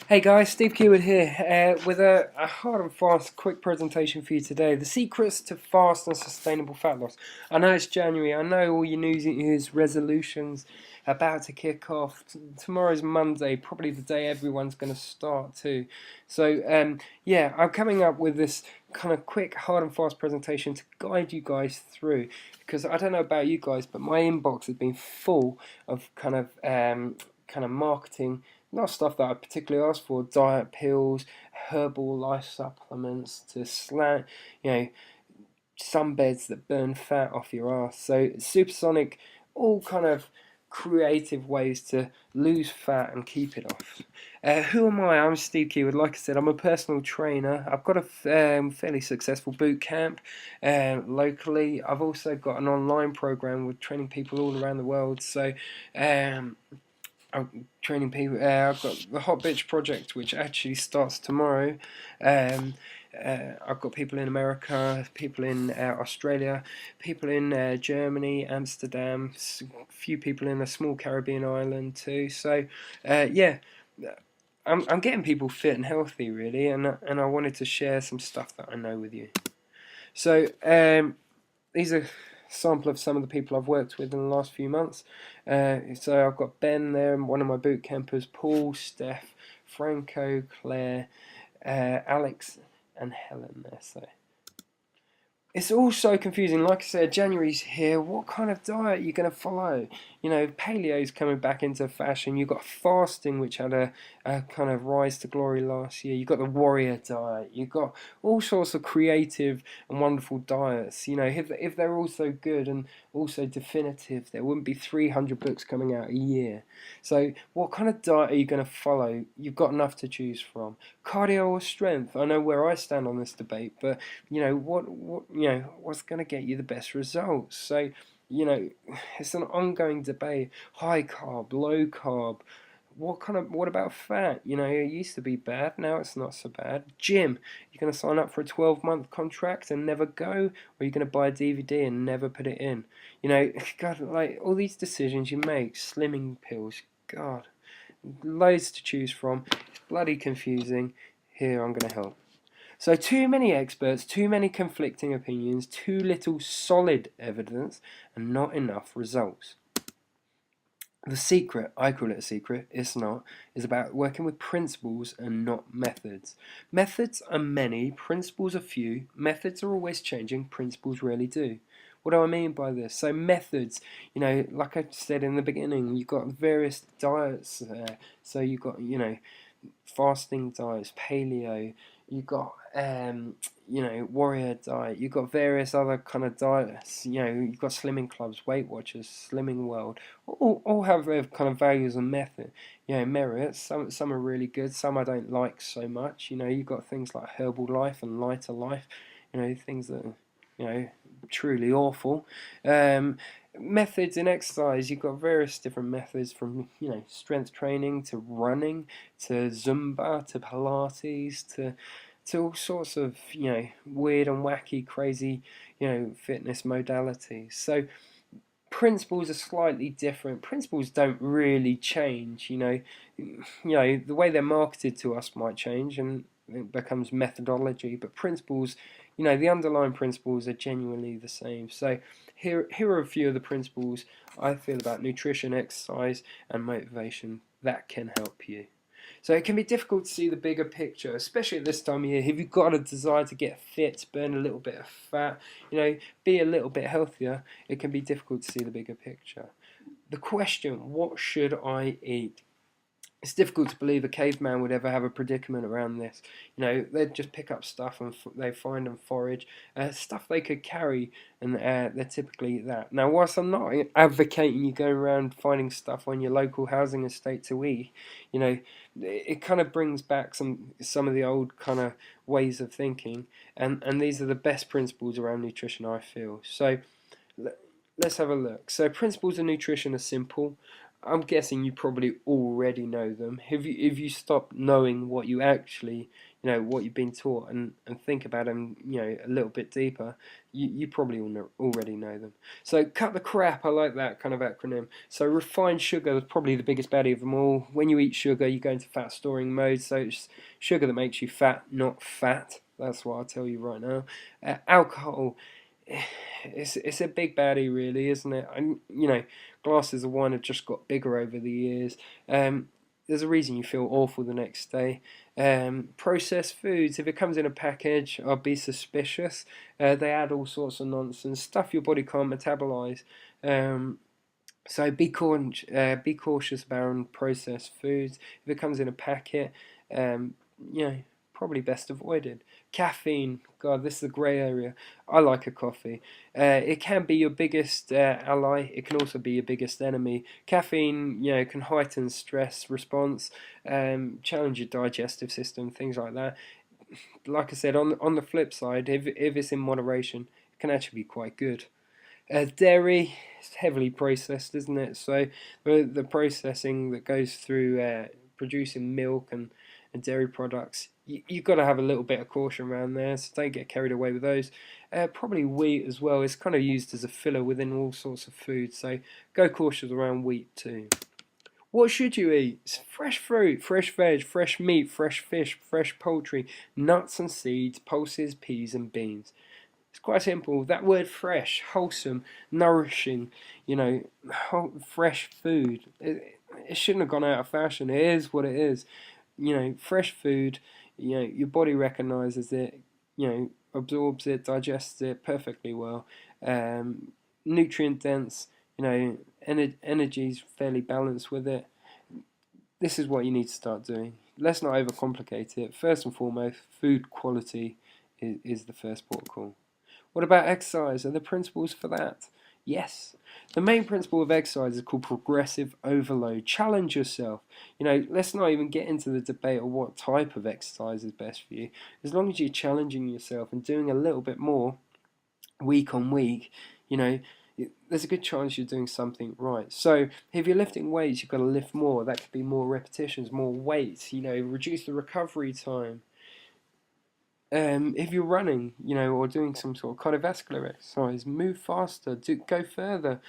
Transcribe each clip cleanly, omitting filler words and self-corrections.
Hey guys, Steve Keywood here with a hard and fast quick presentation for you today. The secrets to fast and sustainable fat loss. I know it's January, I know all your New Year's resolutions are about to kick off. Tomorrow's Monday, probably the day everyone's going to start too. So yeah, I'm coming up with this kind of quick, hard and fast presentation to guide you guys through, because I don't know about you guys, but my inbox has been full of kind of marketing, not stuff that I particularly asked for: diet pills, herbal life supplements, to you know, sunbeds that burn fat off your ass. So supersonic, all kind of creative ways to lose fat and keep it off. Who am I? I'm Steve Keywood. Like I said, I'm a personal trainer. I've got a fairly successful boot camp locally. I've also got an online program with training people all around the world. So I'm training people. I've got the Hot Bitch Project, which actually starts tomorrow. I've got people in America, people in Australia, people in Germany, Amsterdam, a few people in a small Caribbean island too. So, yeah, I'm getting people fit and healthy really, and I wanted to share some stuff that I know with you. So, these are sample of some of the people I've worked with in the last few months. So I've got Ben there, one of my boot campers, Paul, Steph, Franco, Claire, Alex, and Helen there. So it's all so confusing. Like I said, January's here. What kind of diet are you going to follow? You know, paleo's coming back into fashion. You've got fasting, which had a kind of rise to glory last year. You've got the warrior diet. You've got all sorts of creative and wonderful diets. You know, if they're all so good and also definitive, there wouldn't be 300 books coming out a year. So what kind of diet are you going to follow? You've got enough to choose from. Cardio or strength? I know where I stand on this debate, but you know what's going to get you the best results. So you know, it's an ongoing debate: high carb, low carb. What about fat? You know, it used to be bad, now it's not so bad. Gym, you're going to sign up for a 12-month contract and never go, or you're going to buy a DVD and never put it in. You know, God, like all these decisions you make. Slimming pills, God, loads to choose from. It's bloody confusing. Here, I'm going to help. So, too many experts, too many conflicting opinions, too little solid evidence, and not enough results. The secret, I call it a secret, it's not, is about working with principles and not methods. Methods are many, principles are few. Methods are always changing, principles rarely do. What do I mean by this? So methods, you know, like I said in the beginning, you've got various diets. So you've got, you know, fasting diets, paleo. You've got, warrior diet. You've got various other kind of diets. You know, you've got slimming clubs, Weight Watchers, Slimming World. All have their kind of values and method. You know, merits. Some are really good. Some I don't like so much. You know, you've got things like Herbal Life and Lighter Life. You know, things that are, you know, truly awful. Methods in exercise, you've got various different methods, from you know, strength training to running to Zumba to Pilates to all sorts of, you know, weird and wacky, crazy, you know, fitness modalities. So principles are slightly different. Principles don't really change. The way they're marketed to us might change, and it becomes methodology. But principles, you know, the underlying principles are genuinely the same. So here are a few of the principles I feel about nutrition, exercise, and motivation that can help you. So it can be difficult to see the bigger picture, especially at this time of year. If you've got a desire to get fit, burn a little bit of fat, you know, be a little bit healthier, it can be difficult to see the bigger picture. The question, what should I eat? It's difficult to believe a caveman would ever have a predicament around this. You know, they'd just pick up stuff and they find and forage stuff they could carry, and they're typically that. Now, whilst I'm not advocating you go around finding stuff on your local housing estate to eat, you know, it kind of brings back some of the old kind of ways of thinking, and these are the best principles around nutrition, I feel. So let's have a look. So principles of nutrition are simple. I'm guessing you probably already know them. If you stop knowing what you actually, what you've been taught, and think about them, a little bit deeper, you probably already know them. So cut the crap. I like that kind of acronym. So refined sugar is probably the biggest baddie of them all. When you eat sugar, you go into fat storing mode. So it's sugar that makes you fat, not fat. That's what I'll tell you right now. Alcohol. It's a big baddie, really, isn't it? And glasses of wine have just got bigger over the years. There's a reason you feel awful the next day. Processed foods, if it comes in a package, I'll be suspicious. They add all sorts of nonsense, stuff your body can't metabolize. So be cautious about processed foods. If it comes in a packet, um, you know, probably best avoided. Caffeine, God, this is the grey area. I like a coffee. It can be your biggest ally. It can also be your biggest enemy. Caffeine, can heighten stress response, challenge your digestive system, things like that. Like I said, on the flip side, if it's in moderation, it can actually be quite good. Dairy is heavily processed, isn't it? So the processing that goes through producing milk and dairy products, you've got to have a little bit of caution around there, so don't get carried away with those. Probably wheat as well is kind of used as a filler within all sorts of foods, so go cautious around wheat too. What should you eat? It's fresh fruit, fresh veg, fresh meat, fresh fish, fresh poultry, nuts and seeds, pulses, peas and beans. It's quite simple. That word fresh, wholesome, nourishing, fresh food. It shouldn't have gone out of fashion. It is what it is. Fresh food, your body recognizes it, absorbs it, digests it perfectly well. Nutrient dense, energy's fairly balanced with it. This is what you need to start doing. Let's not overcomplicate it. First and foremost, food quality is the first port of call. What about exercise? Are there principles for that? Yes. The main principle of exercise is called progressive overload. Challenge yourself. Let's not even get into the debate of what type of exercise is best for you. As long as you're challenging yourself and doing a little bit more week on week, there's a good chance you're doing something right. So if you're lifting weights, you've got to lift more. That could be more repetitions, more weight, reduce the recovery time. If you're running, or doing some sort of cardiovascular exercise, move faster, go further.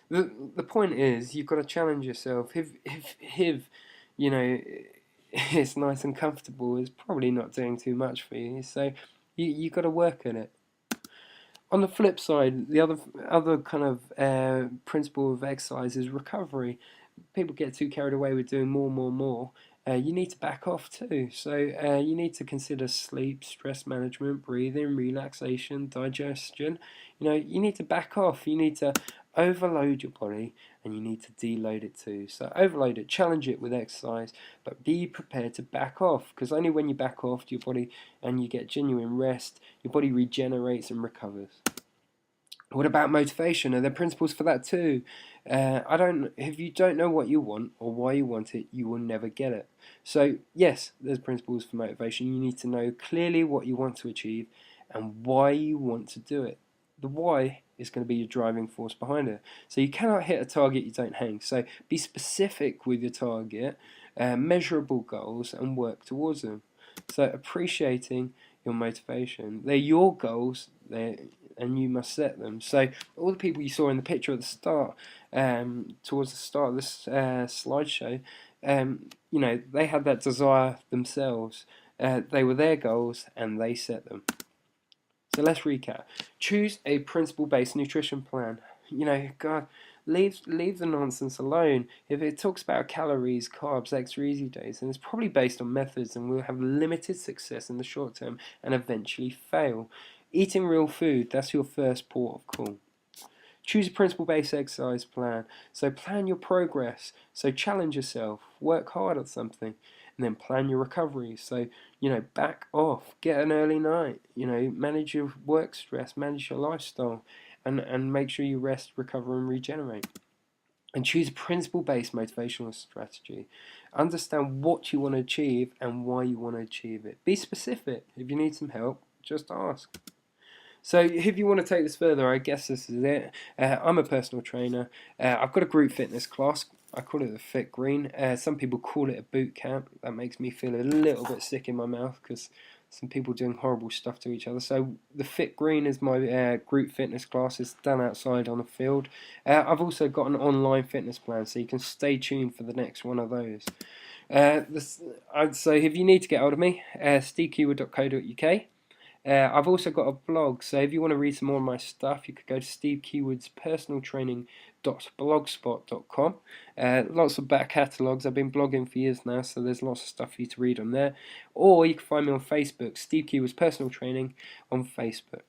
The point is, you've got to challenge yourself. If it's nice and comfortable, it's probably not doing too much for you. So you got to work at it. On the flip side, the other kind of principle of exercise is recovery. People get too carried away with doing more, more, more. You need to back off too. So you need to consider sleep, stress management, breathing, relaxation, digestion. You need to back off. You need to overload your body and you need to deload it too. So overload it, challenge it with exercise, but be prepared to back off, because only when you back off to your body and you get genuine rest, your body regenerates and recovers. What about motivation? Are there principles for that too? If you don't know what you want or why you want it, you will never get it. So yes, there's principles for motivation. You need to know clearly what you want to achieve and why you want to do it. The why is going to be your driving force behind it. So you cannot hit a target you don't hang. So be specific with your target, measurable goals, and work towards them. So appreciating your motivation. They're your goals, and you must set them. So all the people you saw in the picture at the start, towards the start of this slideshow, they had that desire themselves. They were their goals and they set them. So let's recap. Choose a principle-based nutrition plan. God, leave the nonsense alone. If it talks about calories, carbs, extra easy days, then it's probably based on methods and will have limited success in the short term and eventually fail. Eating real food, that's your first port of call. Choose a principle-based exercise plan. So plan your progress. So challenge yourself. Work hard at something. And then plan your recovery. So, back off. Get an early night. Manage your work stress. Manage your lifestyle. And make sure you rest, recover, and regenerate. And choose a principle-based motivational strategy. Understand what you want to achieve and why you want to achieve it. Be specific. If you need some help, just ask. So if you want to take this further, I guess this is it. I'm a personal trainer. I've got a group fitness class I call it the thick green. Some people call it a boot camp. That makes me feel a little bit sick in my mouth because some people doing horrible stuff to each other. So the fit green is my group fitness classes done outside on the field. I've also got an online fitness plan, so you can stay tuned for the next one of those. So if you need to get hold of me, stevekeywood.co.uk. I've also got a blog, so if you want to read some more of my stuff, you could go to stevekeywood'spersonaltraining.blogspot.com. Lots of back catalogues. I've been blogging for years now, so there's lots of stuff for you to read on there. Or you can find me on Facebook, Steve Keywood's Personal Training on Facebook.